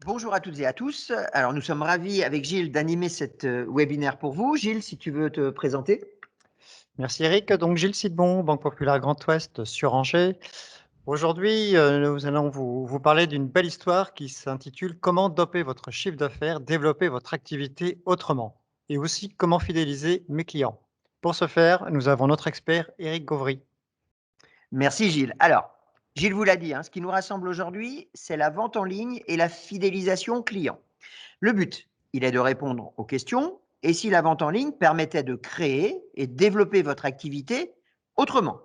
Bonjour à toutes et à tous. Alors, nous sommes ravis avec Gilles d'animer cette webinaire pour vous. Gilles, si tu veux te présenter. Merci Eric. Donc Gilles Sidbon, Banque Populaire Grand Ouest sur Angers. Aujourd'hui, nous allons vous parler d'une belle histoire qui s'intitule Comment doper votre chiffre d'affaires, développer votre activité autrement et aussi comment fidéliser mes clients. Pour ce faire, nous avons notre expert Eric Gauvry. Merci Gilles. Alors, Gilles vous l'a dit, ce qui nous rassemble aujourd'hui, c'est la vente en ligne et la fidélisation client. Le but, il est de répondre aux questions et si la vente en ligne permettait de créer et développer votre activité autrement.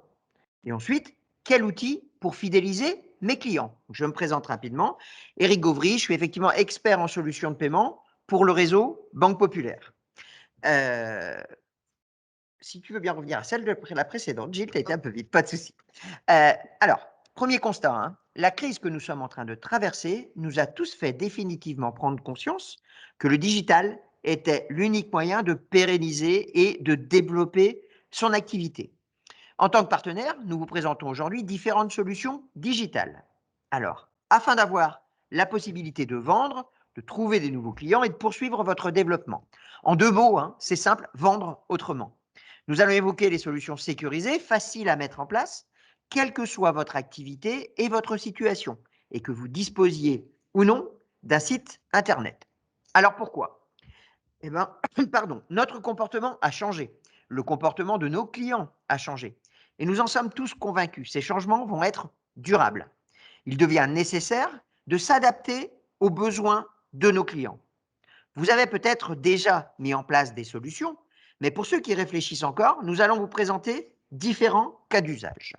Et ensuite, quel outil pour fidéliser mes clients? Je me présente rapidement. Eric Gauvry, je suis effectivement expert en solutions de paiement pour le réseau Banque Populaire. Si tu veux bien revenir à celle de la précédente, Gilles, tu as été un peu vite, pas de souci. Alors, premier constat, la crise que nous sommes en train de traverser nous a tous fait définitivement prendre conscience que le digital était l'unique moyen de pérenniser et de développer son activité. En tant que partenaire, nous vous présentons aujourd'hui différentes solutions digitales. Alors, afin d'avoir la possibilité de vendre, de trouver des nouveaux clients et de poursuivre votre développement. En deux mots, c'est simple, vendre autrement. Nous allons évoquer les solutions sécurisées, faciles à mettre en place, quelle que soit votre activité et votre situation, et que vous disposiez ou non d'un site Internet. Alors pourquoi? Eh bien, pardon, notre comportement a changé. Le comportement de nos clients a changé. Et nous en sommes tous convaincus. Ces changements vont être durables. Il devient nécessaire de s'adapter aux besoins de nos clients. Vous avez peut-être déjà mis en place des solutions, mais pour ceux qui réfléchissent encore, nous allons vous présenter différents cas d'usage.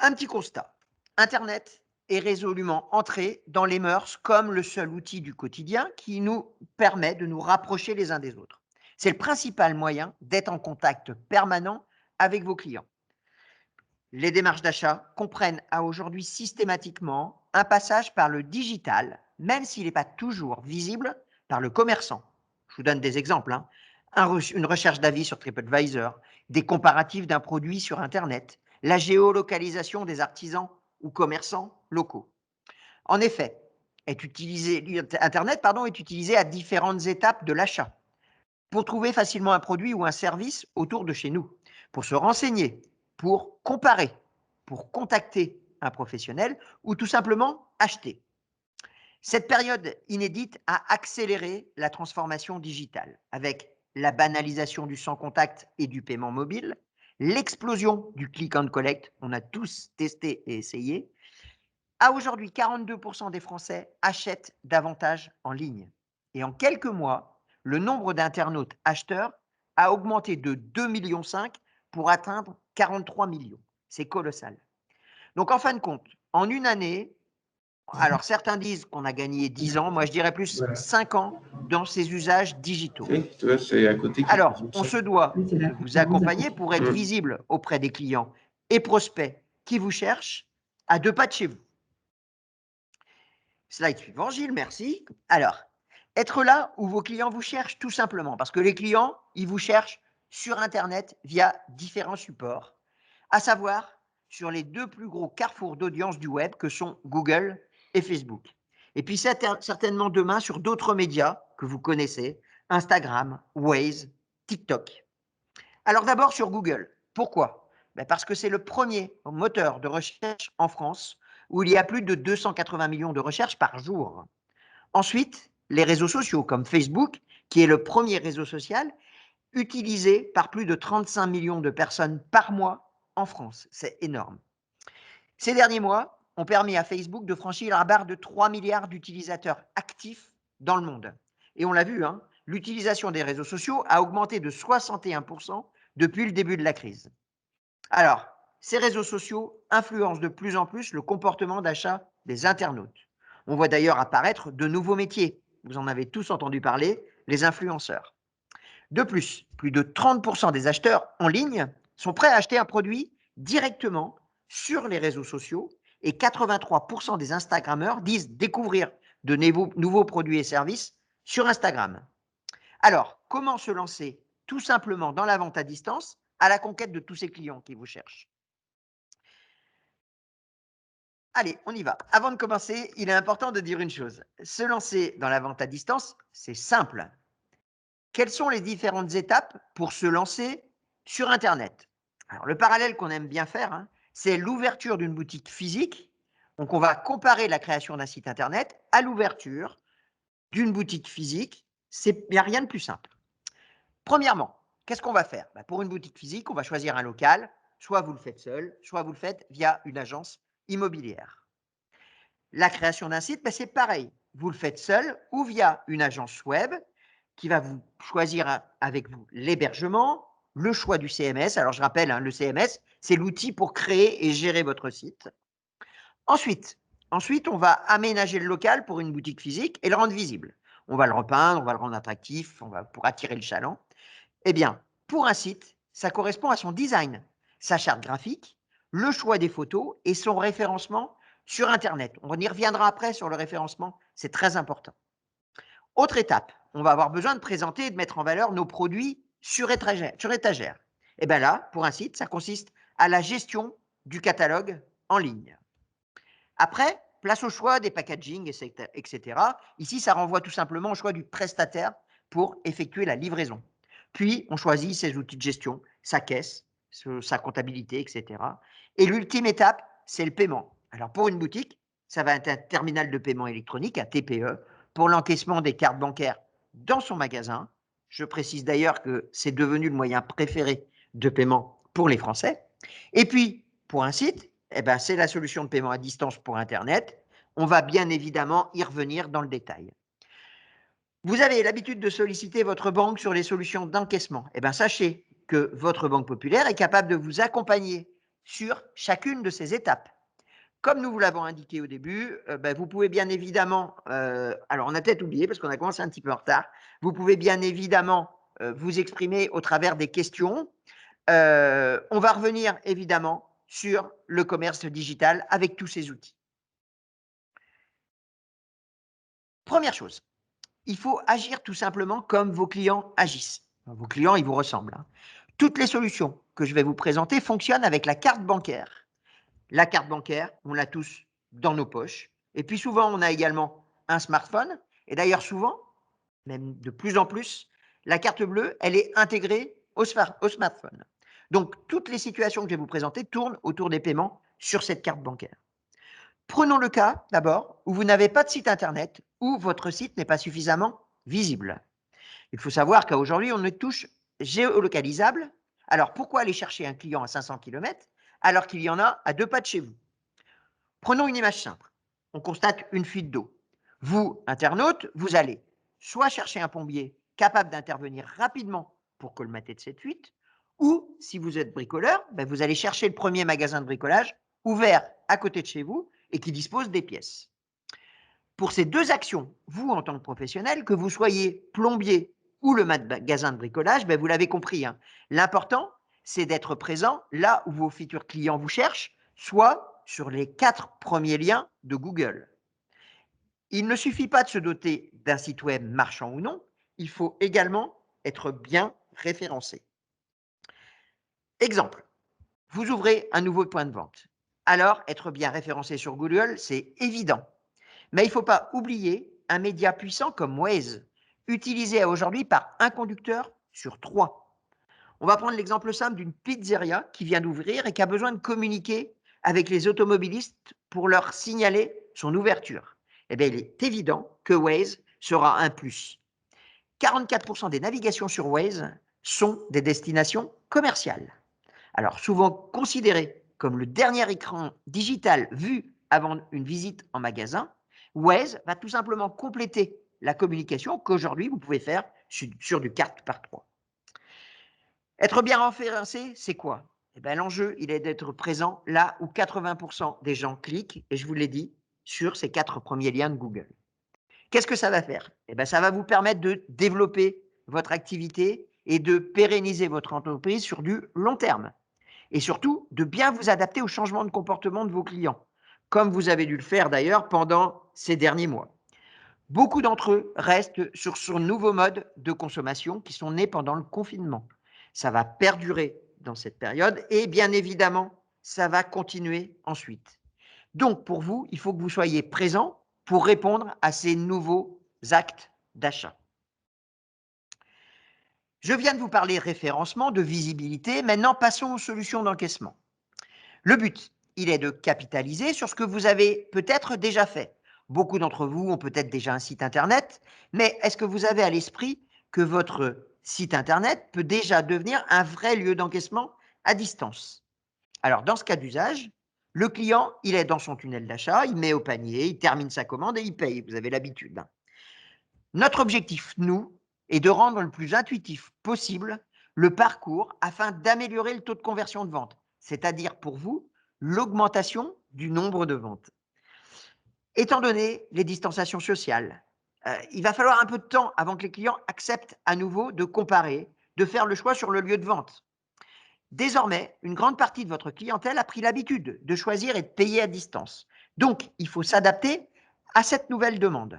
Un petit constat. Internet est résolument entré dans les mœurs comme le seul outil du quotidien qui nous permet de nous rapprocher les uns des autres. C'est le principal moyen d'être en contact permanent avec vos clients. Les démarches d'achat comprennent à aujourd'hui systématiquement un passage par le digital, même s'il n'est pas toujours visible par le commerçant. Je vous donne des exemples. Une recherche d'avis sur TripAdvisor, des comparatifs d'un produit sur Internet, la géolocalisation des artisans ou commerçants locaux. En effet, Internet est utilisé à différentes étapes de l'achat pour trouver facilement un produit ou un service autour de chez nous, pour se renseigner, pour comparer, pour contacter un professionnel ou tout simplement acheter. Cette période inédite a accéléré la transformation digitale avec la banalisation du sans contact et du paiement mobile, l'explosion du click and collect, on a tous testé et essayé. À aujourd'hui, 42% des Français achètent davantage en ligne. Et en quelques mois, le nombre d'internautes acheteurs a augmenté de 2,5 millions pour atteindre 43 millions. C'est colossal. Donc, en fin de compte, en une année, alors certains disent qu'on a gagné 10 ans, moi je dirais plus 5 ans dans ces usages digitaux. Tu vois, c'est à côté qui Alors, on se doit de vous accompagner pour être Mmh. visible auprès des clients et prospects qui vous cherchent à 2 pas de chez vous. Slide suivant, Gilles, merci. Alors, être là où vos clients vous cherchent, tout simplement, parce que les clients, ils vous cherchent sur Internet via différents supports, à savoir sur les deux plus gros carrefours d'audience du web que sont Google et Facebook. Et puis certainement demain sur d'autres médias que vous connaissez, Instagram, Waze, TikTok. Alors d'abord sur Google. Pourquoi? Parce que c'est le premier moteur de recherche en France où il y a plus de 280 millions de recherches par jour. Ensuite, les réseaux sociaux comme Facebook, qui est le premier réseau social utilisé par plus de 35 millions de personnes par mois en France. C'est énorme. Ces derniers mois ont permis à Facebook de franchir la barre de 3 milliards d'utilisateurs actifs dans le monde. Et on l'a vu, l'utilisation des réseaux sociaux a augmenté de 61% depuis le début de la crise. Alors, ces réseaux sociaux influencent de plus en plus le comportement d'achat des internautes. On voit d'ailleurs apparaître de nouveaux métiers. Vous en avez tous entendu parler, les influenceurs. De plus de 30% des acheteurs en ligne sont prêts à acheter un produit directement sur les réseaux sociaux et 83% des Instagrammeurs disent découvrir de nouveaux produits et services sur Instagram. Alors, comment se lancer tout simplement dans la vente à distance à la conquête de tous ces clients qui vous cherchent? Allez, on y va. Avant de commencer, il est important de dire une chose. Se lancer dans la vente à distance, c'est simple. Quelles sont les différentes étapes pour se lancer sur Internet? Alors, le parallèle qu'on aime bien faire, hein, c'est l'ouverture d'une boutique physique. Donc, on va comparer la création d'un site Internet à l'ouverture d'une boutique physique. Il n'y a rien de plus simple. Premièrement, qu'est-ce qu'on va faire? Bah, pour une boutique physique, on va choisir un local. Soit vous le faites seul, soit vous le faites via une agence immobilière. La création d'un site, bah, c'est pareil. Vous le faites seul ou via une agence web qui va vous choisir avec vous l'hébergement, le choix du CMS. Alors, je rappelle, hein, le CMS, c'est l'outil pour créer et gérer votre site. Ensuite, ensuite, on va aménager le local pour une boutique physique et le rendre visible. On va le repeindre, on va le rendre attractif, pour attirer le chaland. Eh bien, pour un site, ça correspond à son design, sa charte graphique, le choix des photos et son référencement sur Internet. On y reviendra après sur le référencement, c'est très important. Autre étape, on va avoir besoin de présenter et de mettre en valeur nos produits sur étagère. Et bien là, pour un site, ça consiste à la gestion du catalogue en ligne. Après, place au choix des packaging, etc. Ici, ça renvoie tout simplement au choix du prestataire pour effectuer la livraison. Puis, on choisit ses outils de gestion, sa caisse, sa comptabilité, etc. Et l'ultime étape, c'est le paiement. Alors, pour une boutique, ça va être un terminal de paiement électronique, un TPE, pour l'encaissement des cartes bancaires dans son magasin. Je précise d'ailleurs que c'est devenu le moyen préféré de paiement pour les Français. Et puis, pour un site, eh ben, c'est la solution de paiement à distance pour Internet. On va bien évidemment y revenir dans le détail. Vous avez l'habitude de solliciter votre banque sur les solutions d'encaissement. Eh bien, sachez que votre banque populaire est capable de vous accompagner sur chacune de ces étapes. Comme nous vous l'avons indiqué au début, vous pouvez bien évidemment, alors on a peut-être oublié parce qu'on a commencé un petit peu en retard, vous pouvez bien évidemment vous exprimer au travers des questions. On va revenir évidemment sur le commerce digital avec tous ces outils. Première chose, il faut agir tout simplement comme vos clients agissent. Vos clients, ils vous ressemblent, hein. Toutes les solutions que je vais vous présenter fonctionnent avec la carte bancaire. La carte bancaire, on l'a tous dans nos poches. Et puis souvent, on a également un smartphone. Et d'ailleurs, souvent, même de plus en plus, la carte bleue, elle est intégrée au smartphone. Donc, toutes les situations que je vais vous présenter tournent autour des paiements sur cette carte bancaire. Prenons le cas d'abord où vous n'avez pas de site internet ou votre site n'est pas suffisamment visible. Il faut savoir qu'aujourd'hui, on est tous géolocalisables. Alors, pourquoi aller chercher un client à 500 km alors qu'il y en a à 2 pas de chez vous? Prenons une image simple. On constate une fuite d'eau. Vous, internaute, vous allez soit chercher un plombier capable d'intervenir rapidement pour colmater de cette fuite, ou si vous êtes bricoleur, vous allez chercher le premier magasin de bricolage ouvert à côté de chez vous et qui dispose des pièces. Pour ces deux actions, vous, en tant que professionnel, que vous soyez plombier ou le magasin de bricolage, vous l'avez compris, hein, l'important, c'est d'être présent là où vos futurs clients vous cherchent, soit sur les 4 premiers liens de Google. Il ne suffit pas de se doter d'un site web marchand ou non, il faut également être bien référencé. Exemple, vous ouvrez un nouveau point de vente. Alors, être bien référencé sur Google, c'est évident. Mais il ne faut pas oublier un média puissant comme Waze, utilisé aujourd'hui par un conducteur sur 3. On va prendre l'exemple simple d'une pizzeria qui vient d'ouvrir et qui a besoin de communiquer avec les automobilistes pour leur signaler son ouverture. Eh bien, il est évident que Waze sera un plus. 44% des navigations sur Waze sont des destinations commerciales. Alors, souvent considéré comme le dernier écran digital vu avant une visite en magasin, Waze va tout simplement compléter la communication qu'aujourd'hui vous pouvez faire sur du 4 par 3. Être bien référencé, c'est quoi? Eh bien, l'enjeu, il est d'être présent là où 80% des gens cliquent, et je vous l'ai dit, sur ces 4 premiers liens de Google. Qu'est-ce que ça va faire? Eh bien, ça va vous permettre de développer votre activité et de pérenniser votre entreprise sur du long terme. Et surtout, de bien vous adapter au changement de comportement de vos clients, comme vous avez dû le faire d'ailleurs pendant ces derniers mois. Beaucoup d'entre eux restent sur ce nouveau mode de consommation qui sont nés pendant le confinement. Ça va perdurer dans cette période et bien évidemment, ça va continuer ensuite. Donc, pour vous, il faut que vous soyez présent pour répondre à ces nouveaux actes d'achat. Je viens de vous parler référencement, de visibilité. Maintenant, passons aux solutions d'encaissement. Le but, il est de capitaliser sur ce que vous avez peut-être déjà fait. Beaucoup d'entre vous ont peut-être déjà un site Internet, mais est-ce que vous avez à l'esprit que votre site Internet peut déjà devenir un vrai lieu d'encaissement à distance? Alors, dans ce cas d'usage, le client, il est dans son tunnel d'achat, il met au panier, il termine sa commande et il paye. Vous avez l'habitude. Notre objectif, nous, est de rendre le plus intuitif possible le parcours afin d'améliorer le taux de conversion de vente, c'est-à-dire pour vous, l'augmentation du nombre de ventes. Étant donné les distanciations sociales, il va falloir un peu de temps avant que les clients acceptent à nouveau de comparer, de faire le choix sur le lieu de vente. Désormais, une grande partie de votre clientèle a pris l'habitude de choisir et de payer à distance. Donc, il faut s'adapter à cette nouvelle demande.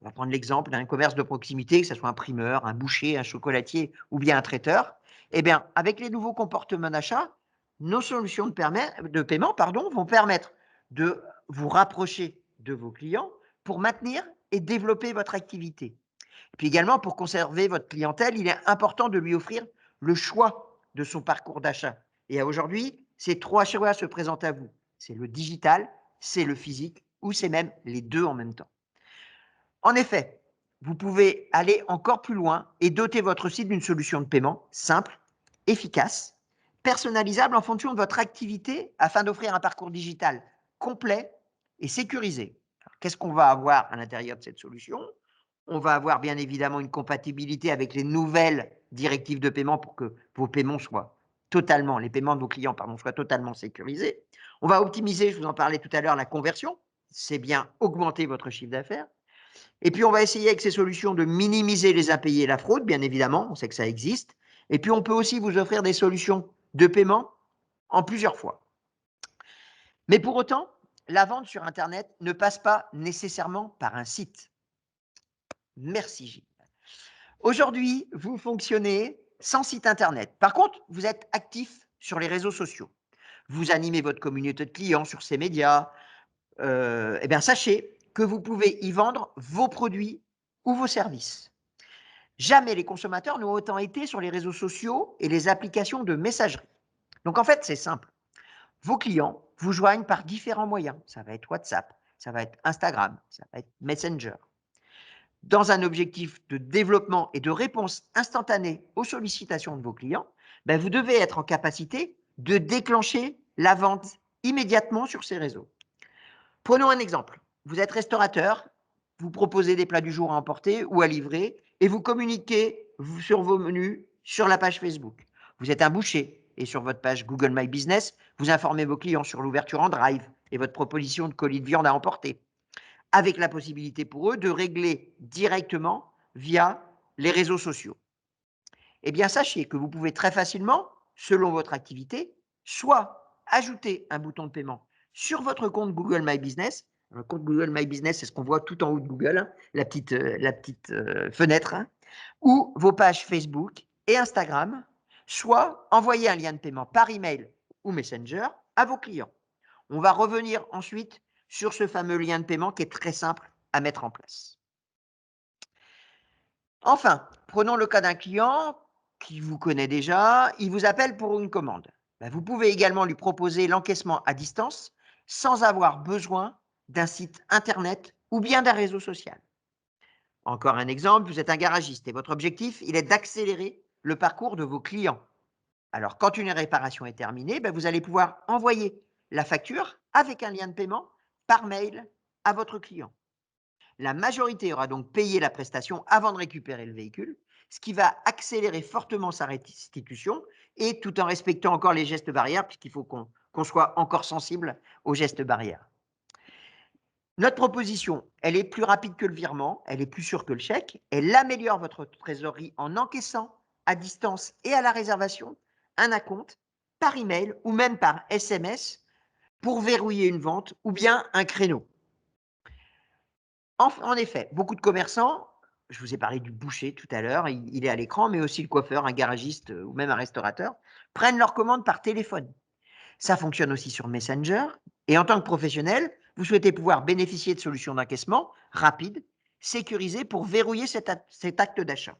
On va prendre l'exemple d'un commerce de proximité, que ce soit un primeur, un boucher, un chocolatier ou bien un traiteur. Eh bien, avec les nouveaux comportements d'achat, nos solutions de paiement vont permettre de vous rapprocher de vos clients pour maintenir et développer votre activité. Puis également, pour conserver votre clientèle, il est important de lui offrir le choix de son parcours d'achat. Et aujourd'hui, ces trois choix se présentent à vous. C'est le digital, c'est le physique ou c'est même les deux en même temps. En effet, vous pouvez aller encore plus loin et doter votre site d'une solution de paiement simple, efficace, personnalisable en fonction de votre activité afin d'offrir un parcours digital complet et sécurisé. Qu'est-ce qu'on va avoir à l'intérieur de cette solution? On va avoir bien évidemment une compatibilité avec les nouvelles directives de paiement pour que vos paiements soient totalement, les paiements de vos clients, pardon, soient totalement sécurisés. On va optimiser, je vous en parlais tout à l'heure, la conversion. C'est bien augmenter votre chiffre d'affaires. Et puis, on va essayer avec ces solutions de minimiser les impayés et la fraude, bien évidemment, on sait que ça existe. Et puis, on peut aussi vous offrir des solutions de paiement en plusieurs fois. Mais pour autant, la vente sur Internet ne passe pas nécessairement par un site. Merci Gilles. Aujourd'hui, vous fonctionnez sans site Internet. Par contre, vous êtes actif sur les réseaux sociaux. Vous animez votre communauté de clients sur ces médias. Eh bien, sachez que vous pouvez y vendre vos produits ou vos services. Jamais les consommateurs n'ont autant été sur les réseaux sociaux et les applications de messagerie. Donc en fait, c'est simple. Vos clients vous joignent par différents moyens. Ça va être WhatsApp, ça va être Instagram, ça va être Messenger. Dans un objectif de développement et de réponse instantanée aux sollicitations de vos clients, vous devez être en capacité de déclencher la vente immédiatement sur ces réseaux. Prenons un exemple. Vous êtes restaurateur, vous proposez des plats du jour à emporter ou à livrer et vous communiquez sur vos menus sur la page Facebook. Vous êtes un boucher et sur votre page Google My Business, vous informez vos clients sur l'ouverture en drive et votre proposition de colis de viande à emporter, avec la possibilité pour eux de régler directement via les réseaux sociaux. Eh bien, sachez que vous pouvez très facilement, selon votre activité, soit ajouter un bouton de paiement sur votre compte Google My Business. Un compte Google My Business, c'est ce qu'on voit tout en haut de Google, hein, la petite fenêtre, hein, ou vos pages Facebook et Instagram, soit envoyer un lien de paiement par email ou Messenger à vos clients. On va revenir ensuite sur ce fameux lien de paiement qui est très simple à mettre en place. Enfin, prenons le cas d'un client qui vous connaît déjà, il vous appelle pour une commande. Vous pouvez également lui proposer l'encaissement à distance sans avoir besoin d'un site internet ou bien d'un réseau social. Encore un exemple, vous êtes un garagiste et votre objectif, il est d'accélérer le parcours de vos clients. Alors, quand une réparation est terminée, vous allez pouvoir envoyer la facture avec un lien de paiement par mail à votre client. La majorité aura donc payé la prestation avant de récupérer le véhicule, ce qui va accélérer fortement sa restitution et tout en respectant encore les gestes barrières, puisqu'il faut qu'on soit encore sensible aux gestes barrières. Notre proposition, elle est plus rapide que le virement, elle est plus sûre que le chèque, elle améliore votre trésorerie en encaissant à distance et à la réservation un acompte par email ou même par SMS pour verrouiller une vente ou bien un créneau. En effet, beaucoup de commerçants, je vous ai parlé du boucher tout à l'heure, il est à l'écran, mais aussi le coiffeur, un garagiste ou même un restaurateur, prennent leurs commandes par téléphone. Ça fonctionne aussi sur Messenger Et en tant que professionnel, vous souhaitez pouvoir bénéficier de solutions d'encaissement rapides, sécurisées pour verrouiller cet acte d'achat.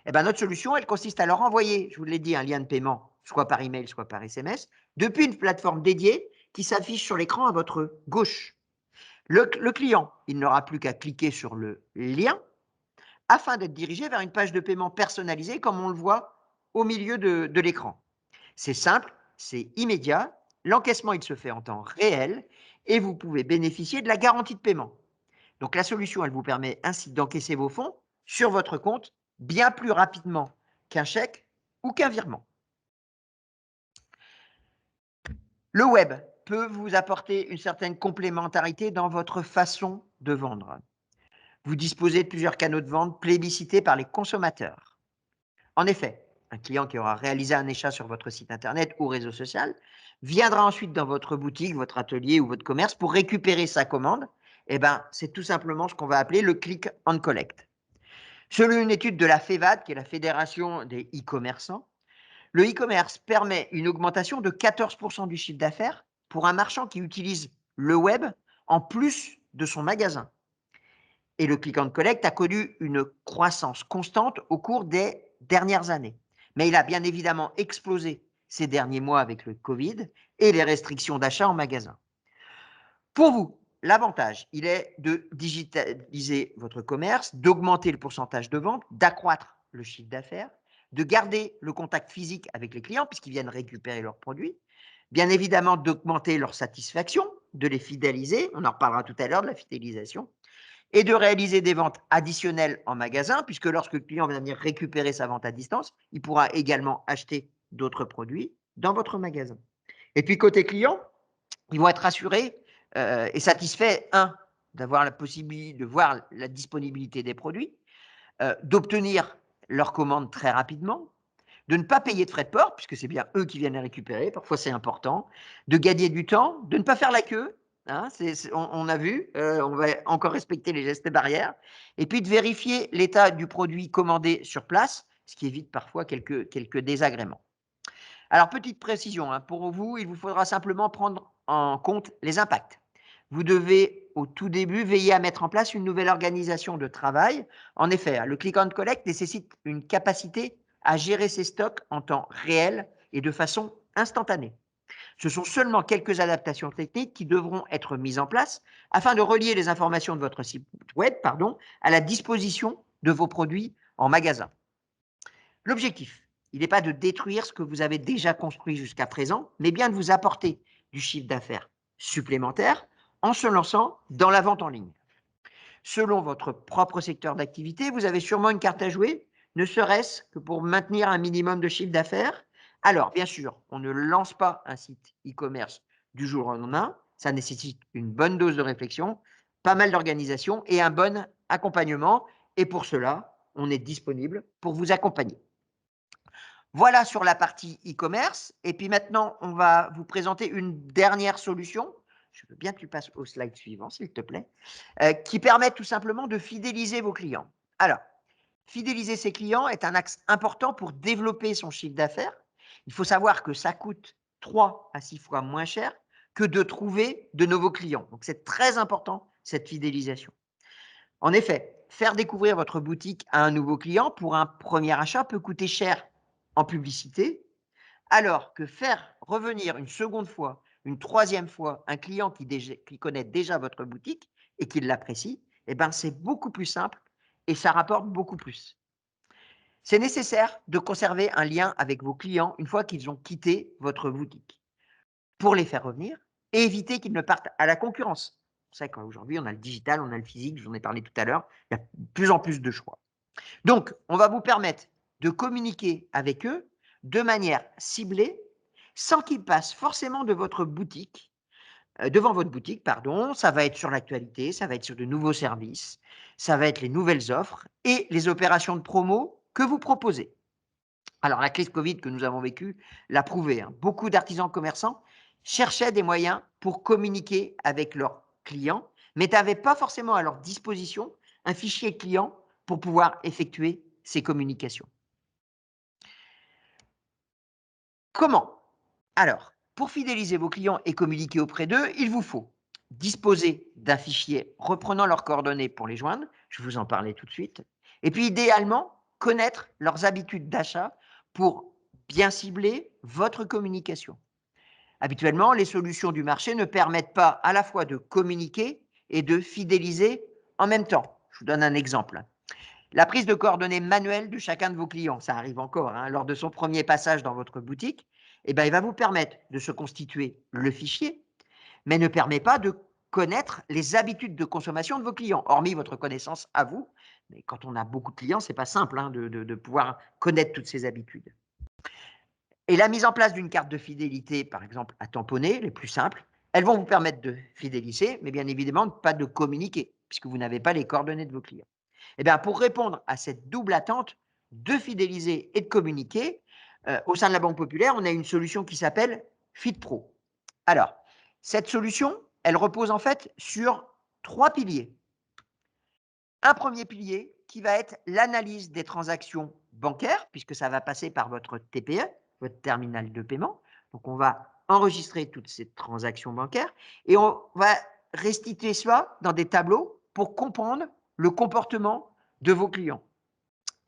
Eh ben, notre solution, elle consiste à leur envoyer, je vous l'ai dit, un lien de paiement, soit par email, soit par SMS, depuis une plateforme dédiée qui s'affiche sur l'écran à votre gauche. Le client, il n'aura plus qu'à cliquer sur le lien afin d'être dirigé vers une page de paiement personnalisée comme on le voit au milieu de l'écran. C'est simple, c'est immédiat, l'encaissement il se fait en temps réel et vous pouvez bénéficier de la garantie de paiement. Donc la solution, elle vous permet ainsi d'encaisser vos fonds sur votre compte bien plus rapidement qu'un chèque ou qu'un virement. Le web peut vous apporter une certaine complémentarité dans votre façon de vendre. Vous disposez de plusieurs canaux de vente plébiscités par les consommateurs. En effet, un client qui aura réalisé un achat sur votre site internet ou réseau social viendra ensuite dans votre boutique, votre atelier ou votre commerce pour récupérer sa commande. Eh ben, c'est tout simplement ce qu'on va appeler le click and collect. Selon une étude de la FEVAD, qui est la Fédération des e-commerçants, le e-commerce permet une augmentation de 14% du chiffre d'affaires pour un marchand qui utilise le web en plus de son magasin. Et le click and collect a connu une croissance constante au cours des dernières années. Mais il a bien évidemment explosé ces derniers mois avec le Covid et les restrictions d'achat en magasin. Pour vous, l'avantage, il est de digitaliser votre commerce, d'augmenter le pourcentage de vente, d'accroître le chiffre d'affaires, de garder le contact physique avec les clients puisqu'ils viennent récupérer leurs produits, bien évidemment d'augmenter leur satisfaction, de les fidéliser, on en reparlera tout à l'heure de la fidélisation, et de réaliser des ventes additionnelles en magasin, puisque lorsque le client va venir récupérer sa vente à distance, il pourra également acheter d'autres produits dans votre magasin. Et puis côté client, ils vont être assurés et satisfaits, d'avoir la possibilité de voir la disponibilité des produits, d'obtenir leur commande très rapidement, de ne pas payer de frais de port, puisque c'est bien eux qui viennent les récupérer, parfois c'est important, de gagner du temps, de ne pas faire la queue, hein, on a vu, on va encore respecter les gestes barrières, et puis de vérifier l'état du produit commandé sur place, ce qui évite parfois quelques désagréments. Alors, petite précision, hein, pour vous, il vous faudra simplement prendre en compte les impacts. Vous devez, au tout début, veiller à mettre en place une nouvelle organisation de travail. En effet, le click and collect nécessite une capacité à gérer ses stocks en temps réel et de façon instantanée. Ce sont seulement quelques adaptations techniques qui devront être mises en place afin de relier les informations de votre site web à la disposition de vos produits en magasin. L'objectif, il n'est pas de détruire ce que vous avez déjà construit jusqu'à présent, mais bien de vous apporter du chiffre d'affaires supplémentaire en se lançant dans la vente en ligne. Selon votre propre secteur d'activité, vous avez sûrement une carte à jouer, ne serait-ce que pour maintenir un minimum de chiffre d'affaires. Alors, bien sûr, on ne lance pas un site e-commerce du jour au lendemain. Ça nécessite une bonne dose de réflexion, pas mal d'organisation et un bon accompagnement. Et pour cela, on est disponible pour vous accompagner. Voilà sur la partie e-commerce. Et puis maintenant, on va vous présenter une dernière solution. Je veux bien que tu passes au slide suivant, s'il te plaît, qui permet tout simplement de fidéliser vos clients. Alors, fidéliser ses clients est un axe important pour développer son chiffre d'affaires. Il faut savoir que ça coûte 3 à 6 fois moins cher que de trouver de nouveaux clients. Donc, c'est très important, cette fidélisation. En effet, faire découvrir votre boutique à un nouveau client pour un premier achat peut coûter cher en publicité, alors que faire revenir une seconde fois, une troisième fois, un client qui connaît déjà votre boutique et qui l'apprécie, eh ben, c'est beaucoup plus simple et ça rapporte beaucoup plus. C'est nécessaire de conserver un lien avec vos clients une fois qu'ils ont quitté votre boutique pour les faire revenir et éviter qu'ils ne partent à la concurrence. C'est vrai qu'aujourd'hui, on a le digital, on a le physique, je vous en ai parlé tout à l'heure, il y a de plus en plus de choix. Donc, on va vous permettre de communiquer avec eux de manière ciblée, sans qu'ils passent forcément de votre boutique, devant votre boutique, pardon. Ça va être sur l'actualité, ça va être sur de nouveaux services, ça va être les nouvelles offres et les opérations de promo que vous proposez. Alors, la crise Covid que nous avons vécue l'a prouvé, hein. Beaucoup d'artisans commerçants cherchaient des moyens pour communiquer avec leurs clients, mais n'avaient pas forcément à leur disposition un fichier client pour pouvoir effectuer ces communications. Comment? Alors, pour fidéliser vos clients et communiquer auprès d'eux, il vous faut disposer d'un fichier reprenant leurs coordonnées pour les joindre, je vous en parlais tout de suite, et puis idéalement, connaître leurs habitudes d'achat pour bien cibler votre communication. Habituellement, les solutions du marché ne permettent pas à la fois de communiquer et de fidéliser en même temps. Je vous donne un exemple. La prise de coordonnées manuelle de chacun de vos clients, ça arrive encore, hein, lors de son premier passage dans votre boutique, eh ben, il va vous permettre de se constituer le fichier, mais ne permet pas de connaître les habitudes de consommation de vos clients, hormis votre connaissance à vous. Mais quand on a beaucoup de clients, c'est pas simple, hein, de pouvoir connaître toutes ces habitudes. Et la mise en place d'une carte de fidélité, par exemple à tamponner, les plus simples, elles vont vous permettre de fidéliser, mais bien évidemment pas de communiquer, puisque vous n'avez pas les coordonnées de vos clients. Eh bien, pour répondre à cette double attente de fidéliser et de communiquer, au sein de la Banque Populaire, on a une solution qui s'appelle FeedPro. Alors, cette solution, elle repose en fait sur 3 piliers. Un premier pilier qui va être l'analyse des transactions bancaires, puisque ça va passer par votre TPE, votre terminal de paiement. Donc, on va enregistrer toutes ces transactions bancaires et on va restituer cela dans des tableaux pour comprendre le comportement de vos clients.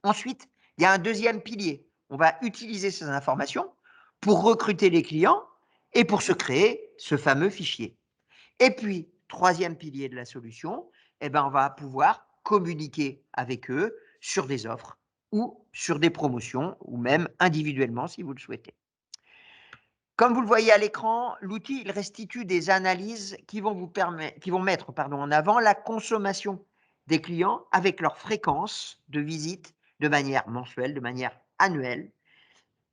Ensuite, il y a un deuxième pilier. On va utiliser ces informations pour recruter les clients et pour se créer ce fameux fichier. Et puis, troisième pilier de la solution, eh ben, on va pouvoir communiquer avec eux sur des offres ou sur des promotions ou même individuellement si vous le souhaitez. Comme vous le voyez à l'écran, l'outil il restitue des analyses qui vont mettre en avant la consommation des clients avec leur fréquence de visite de manière mensuelle, de manière annuelle,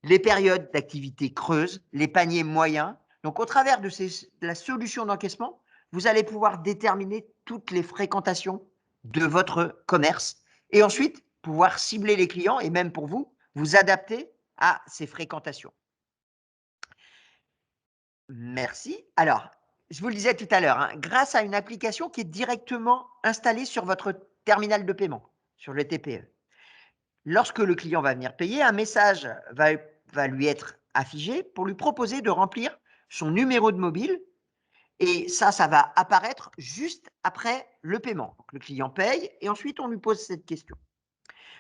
les périodes d'activité creuse, les paniers moyens. Donc, au travers de la solution d'encaissement, vous allez pouvoir déterminer toutes les fréquentations de votre commerce et ensuite pouvoir cibler les clients et même pour vous, vous adapter à ces fréquentations. Merci. Alors, je vous le disais tout à l'heure, hein, grâce à une application qui est directement installée sur votre terminal de paiement, sur le TPE. Lorsque le client va venir payer, un message va lui être affiché pour lui proposer de remplir son numéro de mobile et ça va apparaître juste après le paiement. Donc, le client paye et ensuite on lui pose cette question.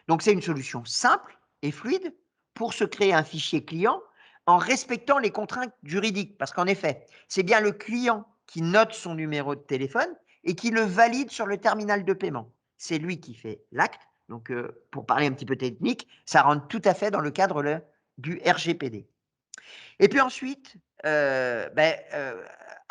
Donc, c'est une solution simple et fluide pour se créer un fichier client en respectant les contraintes juridiques. Parce qu'en effet, c'est bien le client qui note son numéro de téléphone et qui le valide sur le terminal de paiement. C'est lui qui fait l'acte. Donc, pour parler un petit peu technique, ça rentre tout à fait dans le cadre du RGPD. Et puis ensuite,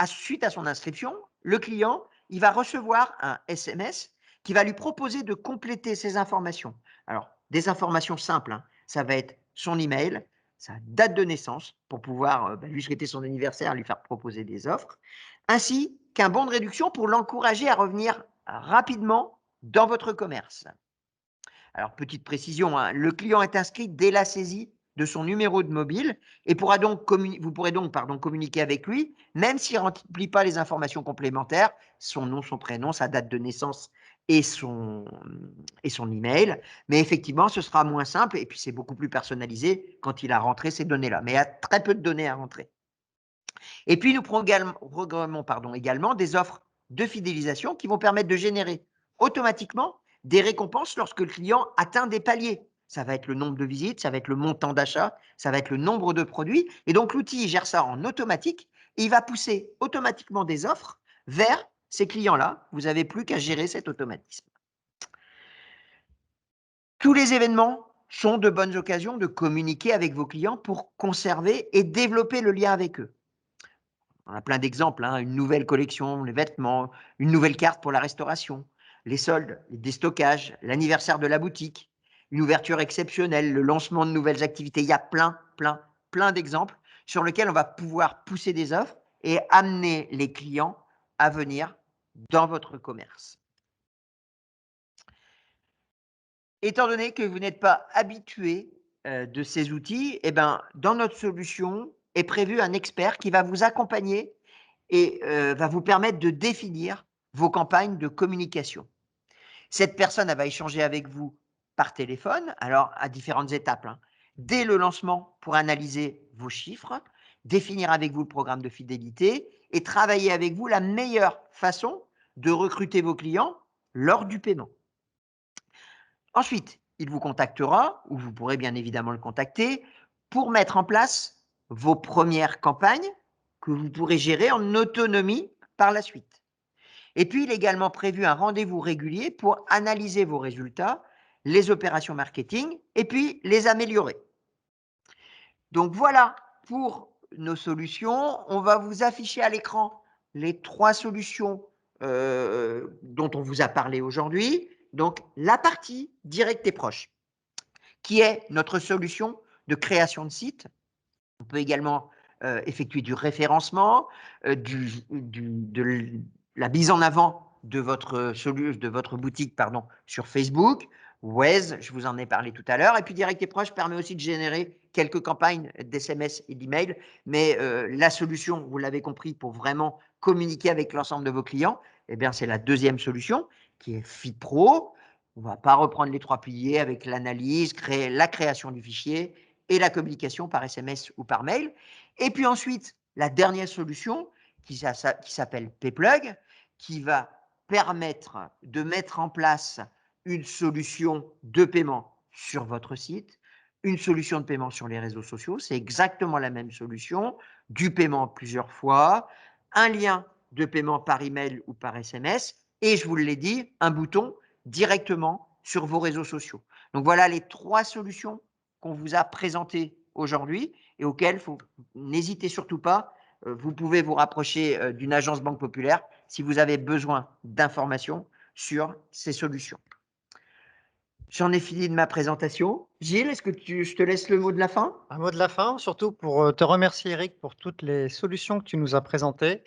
suite à son inscription, le client, il va recevoir un SMS qui va lui proposer de compléter ses informations. Alors, des informations simples, hein, ça va être son email, sa date de naissance pour pouvoir lui souhaiter son anniversaire, lui faire proposer des offres, ainsi qu'un bon de réduction pour l'encourager à revenir rapidement dans votre commerce. Alors, petite précision, hein, le client est inscrit dès la saisie de son numéro de mobile et vous pourrez donc communiquer avec lui, même s'il ne remplit pas les informations complémentaires, son nom, son prénom, sa date de naissance et son email. Mais effectivement, ce sera moins simple et puis c'est beaucoup plus personnalisé quand il a rentré ces données-là. Mais il y a très peu de données à rentrer. Et puis, nous programmons également des offres de fidélisation qui vont permettre de générer automatiquement des récompenses lorsque le client atteint des paliers. Ça va être le nombre de visites, ça va être le montant d'achat, ça va être le nombre de produits. Et donc, l'outil gère ça en automatique et il va pousser automatiquement des offres vers ces clients-là. Vous n'avez plus qu'à gérer cet automatisme. Tous les événements sont de bonnes occasions de communiquer avec vos clients pour conserver et développer le lien avec eux. On a plein d'exemples, hein, une nouvelle collection, les vêtements, une nouvelle carte pour la restauration, les soldes, les déstockages, l'anniversaire de la boutique, une ouverture exceptionnelle, le lancement de nouvelles activités. Il y a plein d'exemples sur lesquels on va pouvoir pousser des offres et amener les clients à venir dans votre commerce. Étant donné que vous n'êtes pas habitué de ces outils, eh ben, dans notre solution est prévu un expert qui va vous accompagner et va vous permettre de définir vos campagnes de communication. Cette personne, elle va échanger avec vous par téléphone, alors à différentes étapes, hein. Dès le lancement pour analyser vos chiffres définir avec vous le programme de fidélité et travailler avec vous la meilleure façon de recruter vos clients lors du paiement. Ensuite, il vous contactera, ou vous pourrez bien évidemment le contacter, pour mettre en place vos premières campagnes que vous pourrez gérer en autonomie par la suite. Et puis, il est également prévu un rendez-vous régulier pour analyser vos résultats, les opérations marketing, et puis les améliorer. Donc voilà pour nos solutions. On va vous afficher à l'écran les 3 solutions, dont on vous a parlé aujourd'hui. Donc la partie direct et proche, qui est notre solution de création de site. On peut également, effectuer du référencement, de la mise en avant de votre boutique, pardon, sur Facebook, Waze, je vous en ai parlé tout à l'heure, et puis Direct et Proche permet aussi de générer quelques campagnes d'SMS et d'email, mais la solution, vous l'avez compris, pour vraiment communiquer avec l'ensemble de vos clients, eh bien, c'est la deuxième solution, qui est FeedPro. On ne va pas reprendre les 3 piliers avec l'analyse, la création du fichier et la communication par SMS ou par mail. Et puis ensuite, la dernière solution qui s'appelle Payplug, qui va permettre de mettre en place une solution de paiement sur votre site, une solution de paiement sur les réseaux sociaux. C'est exactement la même solution, du paiement plusieurs fois, un lien de paiement par email ou par SMS, et je vous l'ai dit, un bouton directement sur vos réseaux sociaux. Donc voilà les 3 solutions qu'on vous a présentées aujourd'hui et auxquelles faut n'hésitez surtout pas, vous pouvez vous rapprocher d'une agence Banque Populaire si vous avez besoin d'informations sur ces solutions. J'en ai fini de ma présentation. Gilles, est-ce que je te laisse le mot de la fin? Un mot de la fin, surtout pour, te remercier Eric pour toutes les solutions que tu nous as présentées,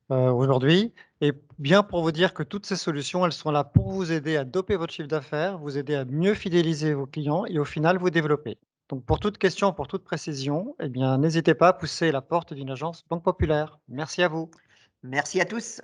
aujourd'hui et bien pour vous dire que toutes ces solutions, elles sont là pour vous aider à doper votre chiffre d'affaires, vous aider à mieux fidéliser vos clients et au final vous développer. Donc pour toute question, pour toute précision, eh bien n'hésitez pas à pousser la porte d'une agence Banque Populaire. Merci à vous. Merci à tous.